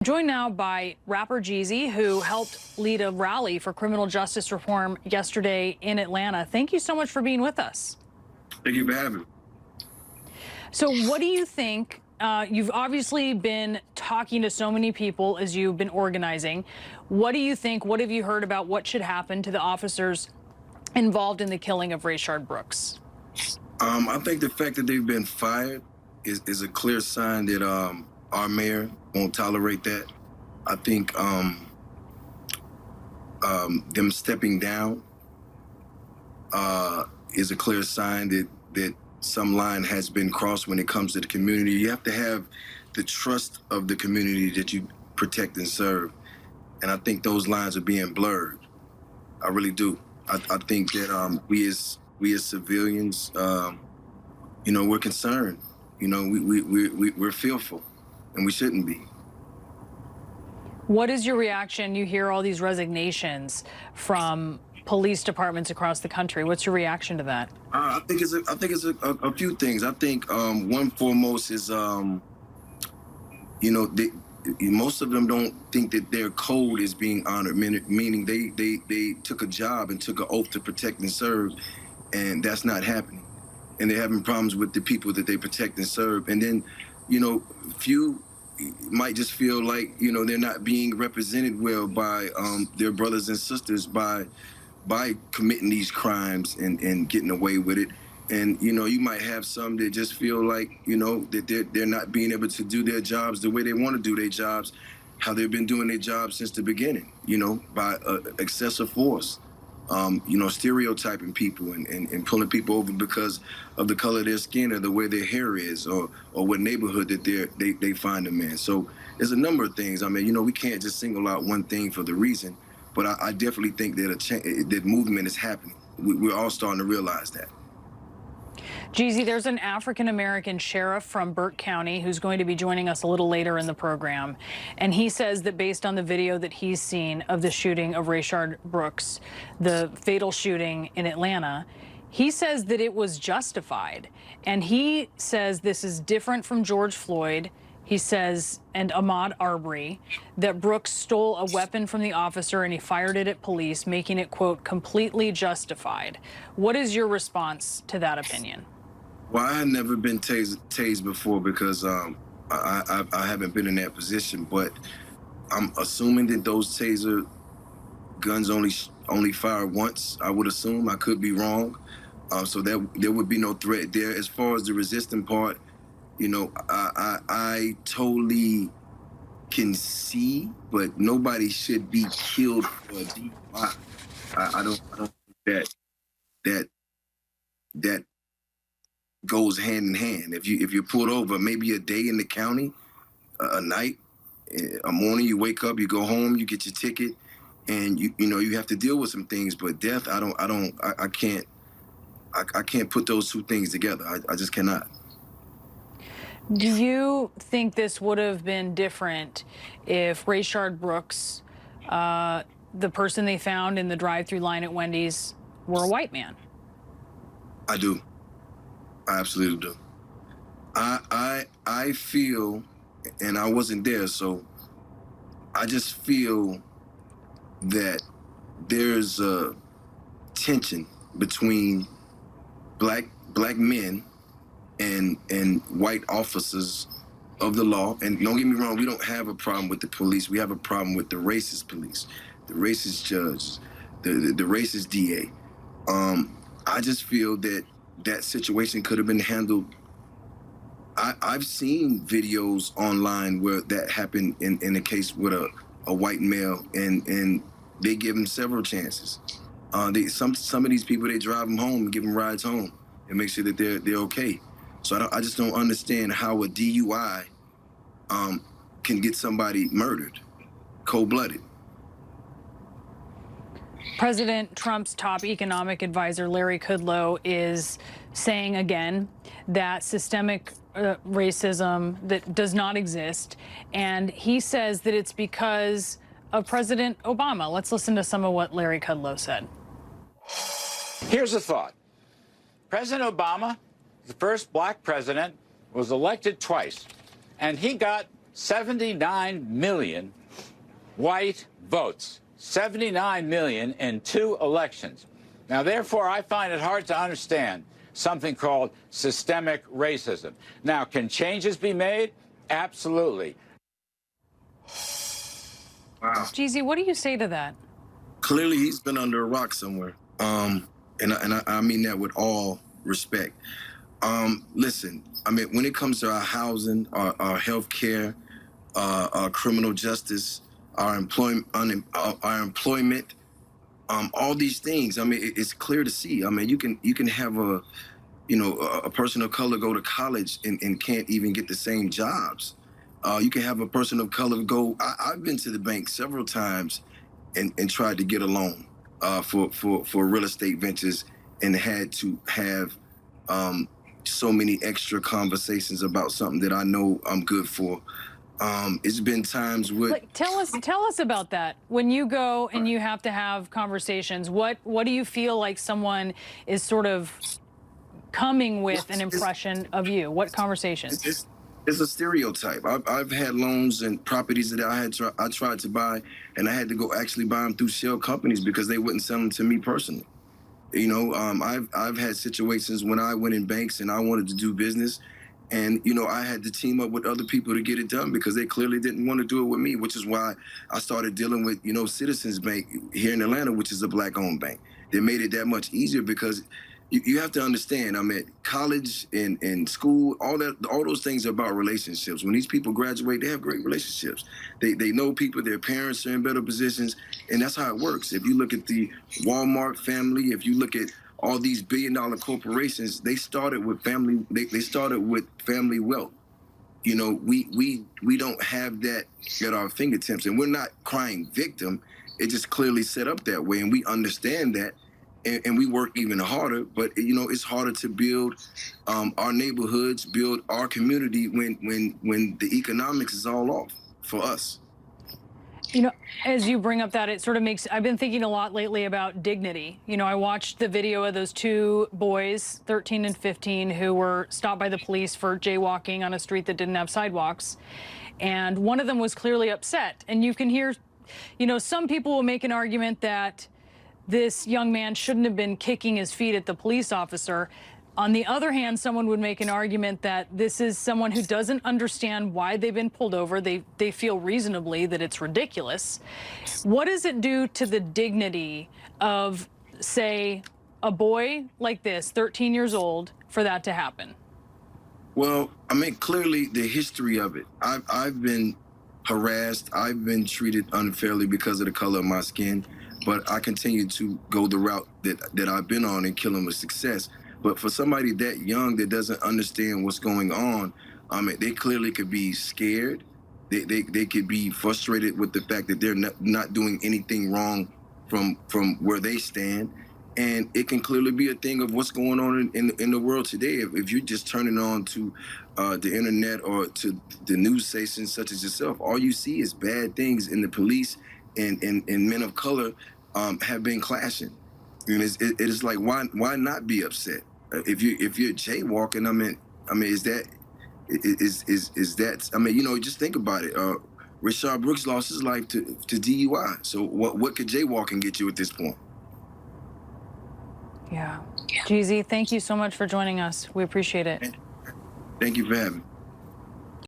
Joined now by rapper Jeezy, who helped lead a rally for criminal justice reform yesterday in Atlanta. Thank you so much for being with us. Thank you for having me. So what do you think? You've obviously been talking to so many people as you've been organizing. What do you think? What have you heard about what should happen to the officers involved in the killing of Rayshard Brooks? I think the fact that they've been fired is a clear sign that our mayor won't tolerate that. I think them stepping down is a clear sign that some line has been crossed when it comes to the community. You have to have the trust of the community that you protect and serve. And I think those lines are being blurred. I really do. I think that we as civilians, we're concerned. We're fearful, and we shouldn't be. What is your reaction? You hear all these resignations from police departments across the country. What's your reaction to that? I think it's a few things. I think one foremost is most of them don't think that their code is being honored, meaning they took a job and took an oath to protect and serve, and that's not happening. And they're having problems with the people that they protect and serve. And then, few might just feel like, they're not being represented well by their brothers and sisters by committing these crimes and getting away with it. And, you might have some that just feel like, that they're not being able to do their jobs the way they want to do their jobs, how they've been doing their jobs since the beginning, by excessive force, stereotyping people and pulling people over because of the color of their skin or the way their hair is or what neighborhood that they find them in. So there's a number of things. I mean, we can't just single out one thing for the reason, but I definitely think that that movement is happening. We're all starting to realize that. Jeezy, there's an African-American sheriff from Burke County who's going to be joining us a little later in the program. And he says that based on the video that he's seen of the shooting of Rayshard Brooks, the fatal shooting in Atlanta, he says that it was justified. And he says this is different from George Floyd. He says, and Ahmaud Arbery, that Brooks stole a weapon from the officer and he fired it at police, making it, quote, completely justified. What is your response to that opinion? Well, I had never been tased before because I haven't been in that position, but I'm assuming that those taser guns only fire once. I would assume. I could be wrong. So there would be no threat there. As far as the resisting part, I totally can see, but nobody should be killed for a DUI. I don't think that goes hand in hand. If you're pulled over, maybe a day in the county, a night, a morning, you wake up, you go home, you get your ticket, and you have to deal with some things. But death, I can't put those two things together. I just cannot. Do you think this would have been different if Rayshard Brooks, the person they found in the drive-through line at Wendy's, were a white man? I do. I absolutely do. I feel, and I wasn't there, so I just feel that there's a tension between black men and white officers of the law. And don't get me wrong, we don't have a problem with the police. We have a problem with the racist police, the racist judges, the racist DA. I just feel that situation could have been handled. I've seen videos online where that happened in a case with a white male, and they give him several chances. Some of these people, they drive them home and give them rides home and make sure that they're okay. So I just don't understand how a DUI can get somebody murdered, cold-blooded. President Trump's top economic advisor, Larry Kudlow, is saying again that systemic racism that does not exist. And he says that it's because of President Obama. Let's listen to some of what Larry Kudlow said. Here's a thought. President Obama, the first black president, was elected twice, and he got 79 million white votes. 79 million in 2 elections. Now, therefore, I find it hard to understand something called systemic racism. Now, can changes be made? Absolutely. Wow. Jeezy, what do you say to that? Clearly, he's been under a rock somewhere. And I mean that with all respect. Listen, I mean, when it comes to our housing, our health care, our criminal justice, our employment, all these things. I mean, it's clear to see. I mean, you can have a person of color go to college and can't even get the same jobs. You can have a person of color go. I've been to the bank several times and tried to get a loan for real estate ventures and had to have so many extra conversations about something that I know I'm good for. It's been times with. Like, tell us about that. When you go and you have to have conversations, what do you feel like someone is sort of coming with an impression of you? What conversations? It's a stereotype. I've had loans and properties that I tried to buy, and I had to go actually buy them through shell companies because they wouldn't sell them to me personally. You know, I've had situations when I went in banks and I wanted to do business, and I had to team up with other people to get it done because they clearly didn't want to do it with me, which is why I started dealing with Citizens Bank here in Atlanta, which is a black-owned bank. They made it that much easier because you have to understand, I mean, college and school, all those things are about relationships. When these people graduate, they have great relationships. They know people, their parents are in better positions, and that's how it works. If you look at the Walmart family, if you look at all these billion-dollar corporations, they started with family. They started with family wealth. We don't have that at our fingertips, and we're not crying victim. It just clearly set up that way, and we understand that. And we work even harder, but it's harder to build our neighborhoods, build our community when the economics is all off for us. As you bring up that, it sort of makes, I've been thinking a lot lately about dignity. I watched the video of those 2 boys, 13 and 15, who were stopped by the police for jaywalking on a street that didn't have sidewalks. And one of them was clearly upset. And you can hear, some people will make an argument that this young man shouldn't have been kicking his feet at the police officer. On the other hand, someone would make an argument that this is someone who doesn't understand why they've been pulled over. They feel reasonably that it's ridiculous. What does it do to the dignity of, say, a boy like this, 13 years old, for that to happen? Well, I mean, clearly the history of it. I've been harassed. I've been treated unfairly because of the color of my skin. But I continue to go the route that I've been on and kill them with success. But for somebody that young that doesn't understand what's going on, I mean, they clearly could be scared. They could be frustrated with the fact that they're not doing anything wrong from where they stand. And it can clearly be a thing of what's going on in the world today. If you're just turning on to the internet or to the news stations such as yourself, all you see is bad things in the police and men of color have been clashing. And it is like, why not be upset? If you're jaywalking, I mean, is that, I mean, just think about it. Rayshard Brooks lost his life to DUI. So what could jaywalking get you at this point? Yeah. Jeezy, thank you so much for joining us. We appreciate it. Thank you for having me.